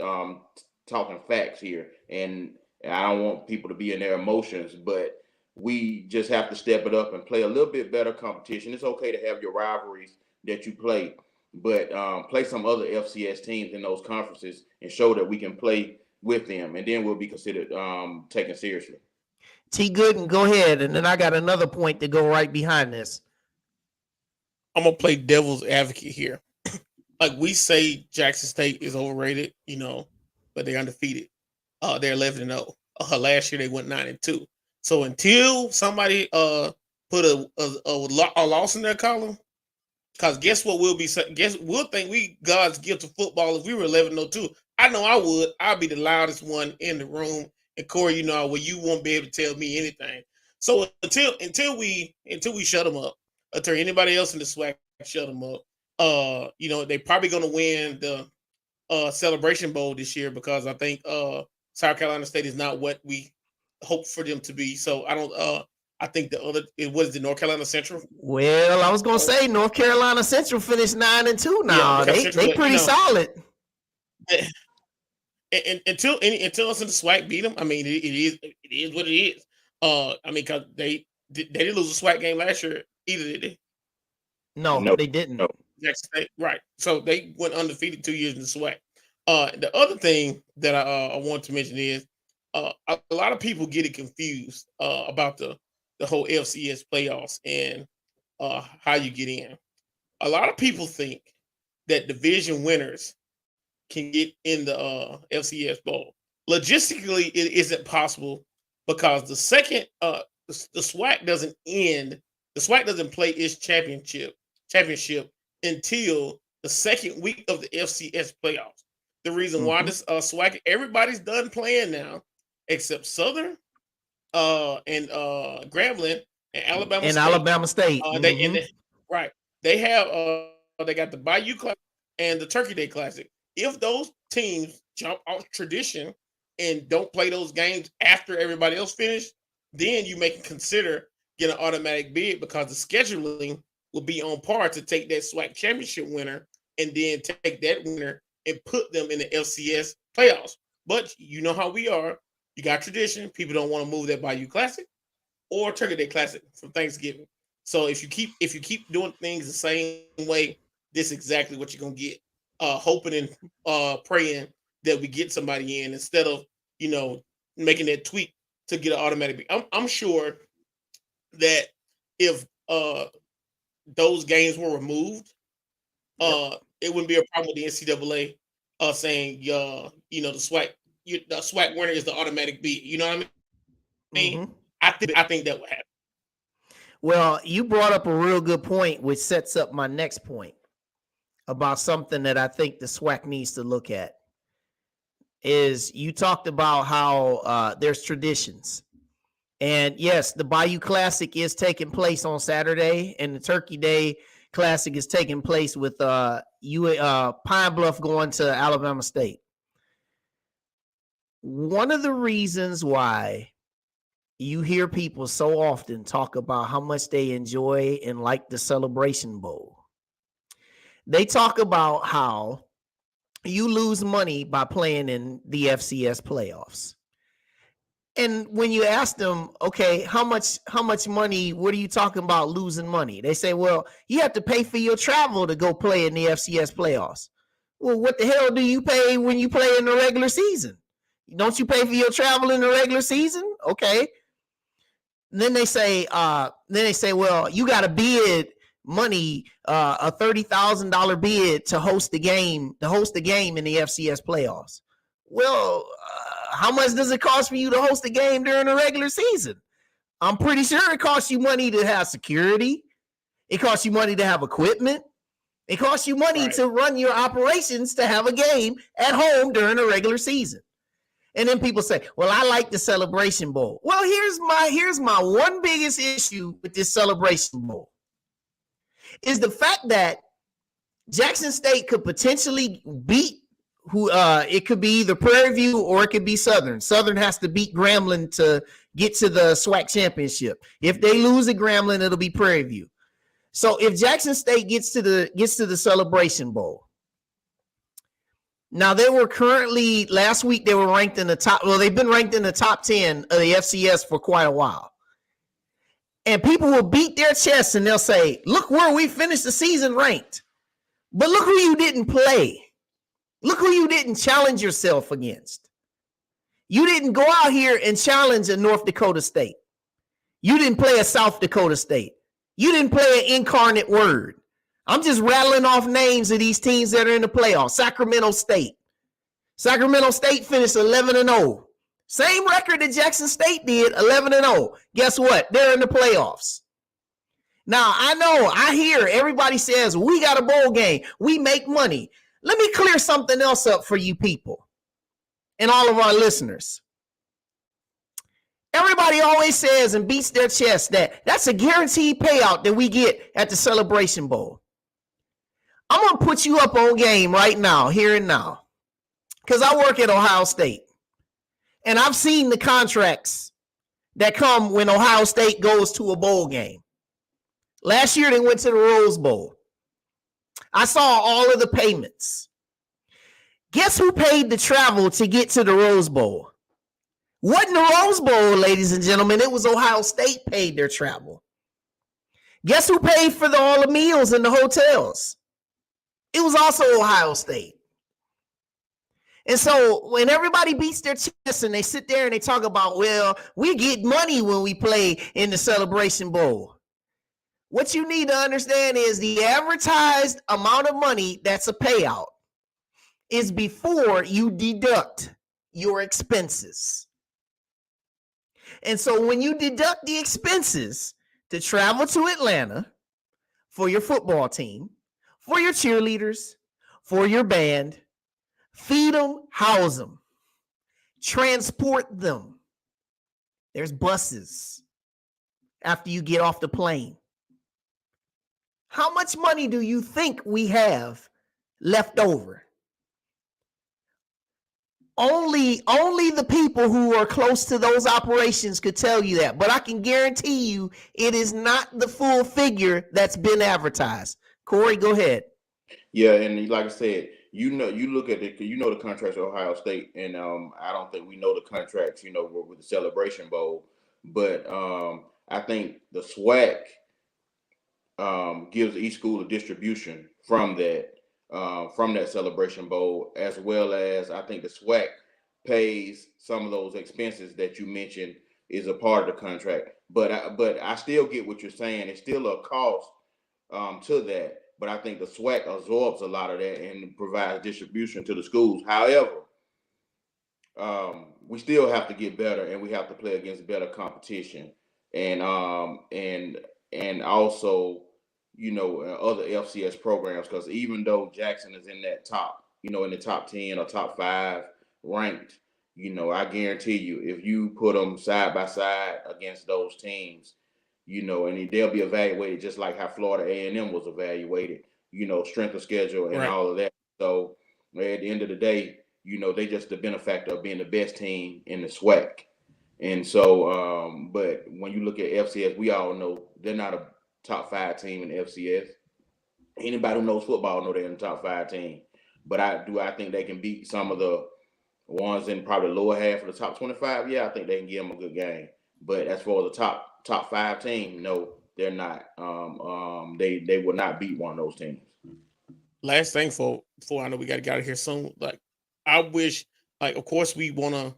talking facts here. And I don't want people to be in their emotions, but we just have to step it up and play a little bit better competition. It's okay to have your rivalries that you play, but play some other FCS teams in those conferences and show that we can play with them, and then we'll be considered taken seriously. T. Gooden, go ahead, and then I got another point to go right behind this. I'm going to play devil's advocate here. Like we say Jackson State is overrated, but they're undefeated. They're 11-0. Last year they went 9-2. So until somebody put a loss in their column, because guess what we'll think we God's gift of football if we were 11-0 I know I would. I'd be the loudest one in the room. And Corey, you won't be able to tell me anything. So until we shut them up, until anybody else in the SWAC shut them up, they probably gonna win the Celebration Bowl this year because I think South Carolina State is not what we hope for them to be. So I don't. I think it was the North Carolina Central. Well, I was gonna say North Carolina Central finished 9-2 now. Yeah, they pretty solid. And until us in the SWAC beat them, I mean, it is what it is. I mean, because they didn't lose a SWAC game last year either, did they? No, they didn't. No. Jackson State, right? So they went undefeated 2 years in the SWAC. The other thing that I want to mention is a lot of people get it confused about the whole FCS playoffs and how you get in. A lot of people think that division winners can get in the FCS bowl. Logistically, it isn't possible because the second the SWAC doesn't end. The SWAC doesn't play its championship until the second week of the FCS playoffs. The reason why this SWAC, everybody's done playing now, except Southern, and Grambling and Alabama and State. Alabama State. They have they got the Bayou Classic and the Turkey Day Classic. If those teams jump off tradition and don't play those games after everybody else finished, then you may consider getting an automatic bid because the scheduling will be on par to take that SWAC championship winner and then take that winner and put them in the FCS playoffs. But you know how we are. You got tradition. People don't want to move that Bayou Classic or Turkey Day Classic from Thanksgiving. So if you keep doing things the same way, this is exactly what you're gonna get. Hoping and praying that we get somebody in instead of making that tweak to get an automatic. I'm sure that if those games were removed, it wouldn't be a problem with the NCAA saying the SWAC winner is the automatic bid. You know what I mean? Mm-hmm. I think that would happen. Well, you brought up a real good point, which sets up my next point about something that I think the SWAC needs to look at. Is you talked about how there's traditions. And yes, the Bayou Classic is taking place on Saturday, and the Turkey Day Classic is taking place with Pine Bluff going to Alabama State. One of the reasons why you hear people so often talk about how much they enjoy and like the Celebration Bowl. They talk about how you lose money by playing in the FCS playoffs. And when you ask them, okay, how much money, what are you talking about losing money? They say, well, you have to pay for your travel to go play in the FCS playoffs. Well, what the hell do you pay when you play in the regular season? Don't you pay for your travel in the regular season? Okay. And then they say, well, you got to bid money, a $30,000 bid to host the game in the FCS playoffs. Well, how much does it cost for you to host a game during the regular season? I'm pretty sure it costs you money to have security. It costs you money to have equipment. It costs you money to run your operations to have a game at home during the regular season. And then people say, well, I like the Celebration Bowl. Well, here's my one biggest issue with this Celebration Bowl is the fact that Jackson State could potentially beat it could be either Prairie View or it could be Southern. Southern has to beat Grambling to get to the SWAC championship. If they lose at Grambling, it'll be Prairie View. So if Jackson State gets to the Celebration Bowl, now they were currently last week they were ranked in the top. Well, they've been ranked in the top 10 of the FCS for quite a while. And people will beat their chests and they'll say, look where we finished the season ranked. But look who you didn't play. Look who you didn't challenge yourself against. You didn't go out here and challenge a North Dakota State. You didn't play a South Dakota State. You didn't play an Incarnate Word. I'm just rattling off names of these teams that are in the playoffs. Sacramento State. Sacramento State finished 11-0. Same record that Jackson State did, 11-0. Guess what? They're in the playoffs. Now, I hear everybody says, we got a bowl game. We make money. Let me clear something else up for you people and all of our listeners. Everybody always says and beats their chest that that's a guaranteed payout that we get at the Celebration Bowl. I'm going to put you up on game right now, here and now. because I work at Ohio State, and I've seen the contracts that come when Ohio State goes to a bowl game. Last year, they went to the Rose Bowl. I saw all of the payments. Guess who paid the travel to get to the Rose Bowl? Wasn't the Rose Bowl, ladies and gentlemen. It was Ohio State paid their travel. Guess who paid for all the meals and the hotels? It was also Ohio State. And so when everybody beats their chest and they sit there and they talk about, well, we get money when we play in the Celebration Bowl. What you need to understand is the advertised amount of money that's a payout is before you deduct your expenses. And so when you deduct the expenses to travel to Atlanta for your football team, for your cheerleaders, for your band, feed them, house them, transport them. There's buses after you get off the plane. How much money do you think we have left over? Only the people who are close to those operations could tell you that. But I can guarantee you it is not the full figure that's been advertised. Corey, go ahead. Yeah, and like I said, you look at it, you know the contracts of Ohio State, and I don't think we know the contracts, with the Celebration Bowl, but I think the SWAC gives each school a distribution from that Celebration Bowl, as well as I think the SWAC pays some of those expenses that you mentioned is a part of the contract. But I still get what you're saying. It's still a cost to that. But I think the SWAC absorbs a lot of that and provides distribution to the schools. However, we still have to get better, and we have to play against better competition, and also other FCS programs, because even though Jackson is in that top, in the top 10 or top 5 ranked, I guarantee you, if you put them side by side against those teams, and they'll be evaluated just like how Florida A&M was evaluated, strength of schedule and all of that. So at the end of the day, they just the benefactor of being the best team in the SWAC. And so, but when you look at FCS, we all know they're not a top 5 team in the FCS. Anybody who knows football know they're in the top 5 team. But I think they can beat some of the ones in probably the lower half of the top 25. Yeah, I think they can give them a good game. But as far as the top 5 team, no, they're not. They will not beat one of those teams. Last thing before I know we got to get out of here soon. Like, I wish, of course we want to.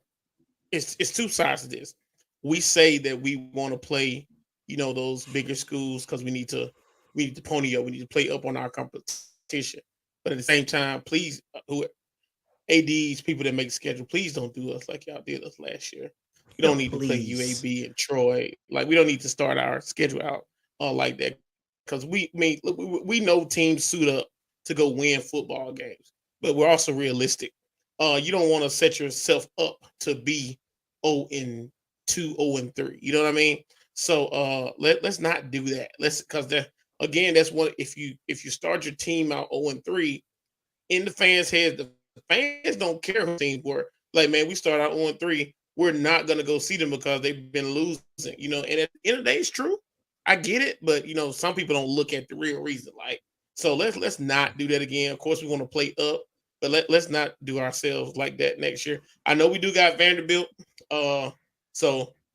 It's two sides to this. We say that we want to play, those bigger schools because we need to pony up. We need to play up on our competition. But at the same time, please, ADs, people that make schedule, please don't do us like y'all did us last year. We don't need to play UAB and Troy. Like, we don't need to start our schedule out like that, because we know teams suit up to go win football games, but we're also realistic. You don't want to set yourself up to be 0-2, 0-3. You know what I mean? So let's not do that. Because that's what if you start your team out 0-3, in the fans' heads, the fans don't care who teams were. Like, man, we start out 0-3. We're not gonna go see them because they've been losing. And at the end of the day, it's true. I get it, but some people don't look at the real reason. Like, so let's not do that again. Of course, we want to play up, but let's not do ourselves like that next year. I know we do got Vanderbilt. So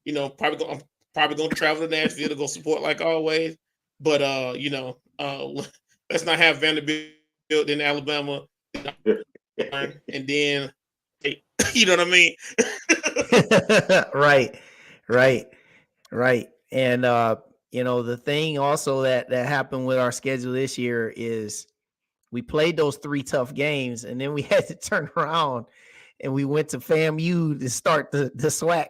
I'm probably gonna travel to Nashville to go support like always. But let's not have Vanderbilt in Alabama, and then you know what I mean? Right. And the thing also that happened with our schedule this year is we played those 3 tough games, and then we had to turn around and we went to FAMU to start the SWAC.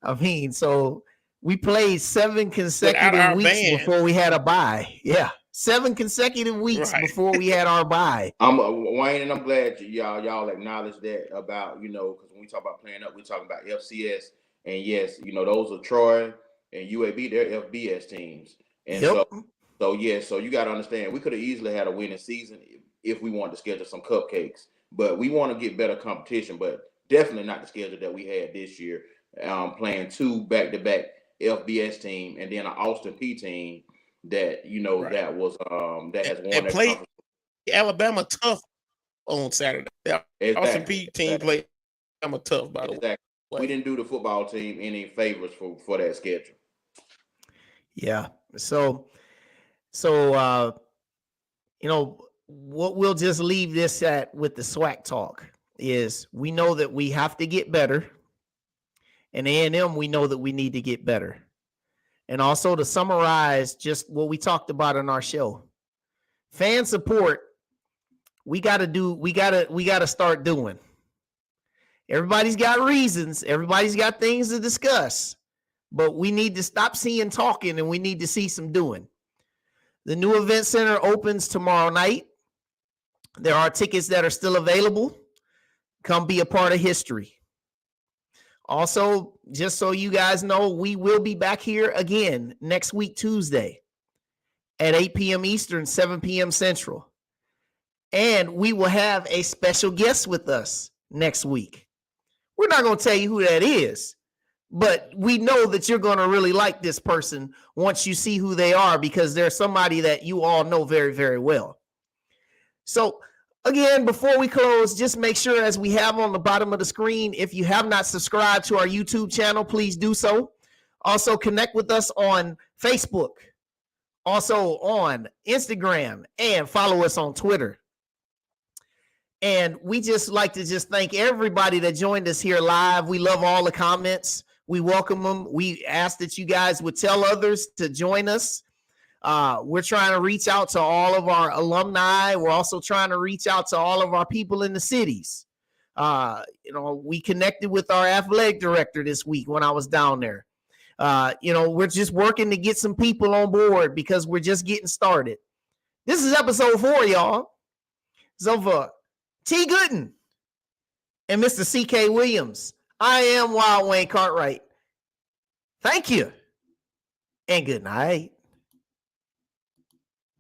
I mean, so we played 7 consecutive weeks before we had a bye. Yeah. 7 consecutive weeks before we had our bye. Wayne, and I'm glad y'all acknowledge that about, because when we talk about playing up, we're talking about FCS. And yes, those are Troy and UAB, they're FBS teams. And so you got to understand, we could have easily had a winning season, if we want to schedule some cupcakes. But we want to get better competition, but definitely not the schedule that we had this year. Playing 2 back-to-back FBS team and then an Austin P team that Right. that was that has won And that played conference. Alabama tough on Saturday. That Austin Exactly. P team played Alabama tough, by the Exactly. way. We didn't do the football team any favors for that schedule. Yeah. So what we'll just leave this at with the SWAC talk is we know that we have to get better. And A&M, we know that we need to get better. And also to summarize just what we talked about on our show, fan support, we got to start doing. Everybody's got reasons. Everybody's got things to discuss, but we need to stop seeing talking and we need to see some doing. The new event center opens tomorrow night. There are tickets that are still available. Come be a part of history. Also, just so you guys know, we will be back here again next week, Tuesday at 8 p.m. Eastern, 7 p.m. Central. And we will have a special guest with us next week. We're not going to tell you who that is, but we know that you're going to really like this person once you see who they are, because they're somebody that you all know very, very well. So again, before we close, just make sure, as we have on the bottom of the screen, if you have not subscribed to our YouTube channel, please do so. Also connect with us on Facebook, also on Instagram, and follow us on Twitter. And we just like to just thank everybody that joined us here live. We love all the comments. We welcome them. We ask that you guys would tell others to join us. We're trying to reach out to all of our alumni. We're also trying to reach out to all of our people in the cities. We connected with our athletic director this week when I was down there. We're just working to get some people on board because we're just getting started. This is episode 4, y'all. So for T. Gooden and Mr. C.K. Williams, I am Wild Wayne Cartwright. Thank you and good night.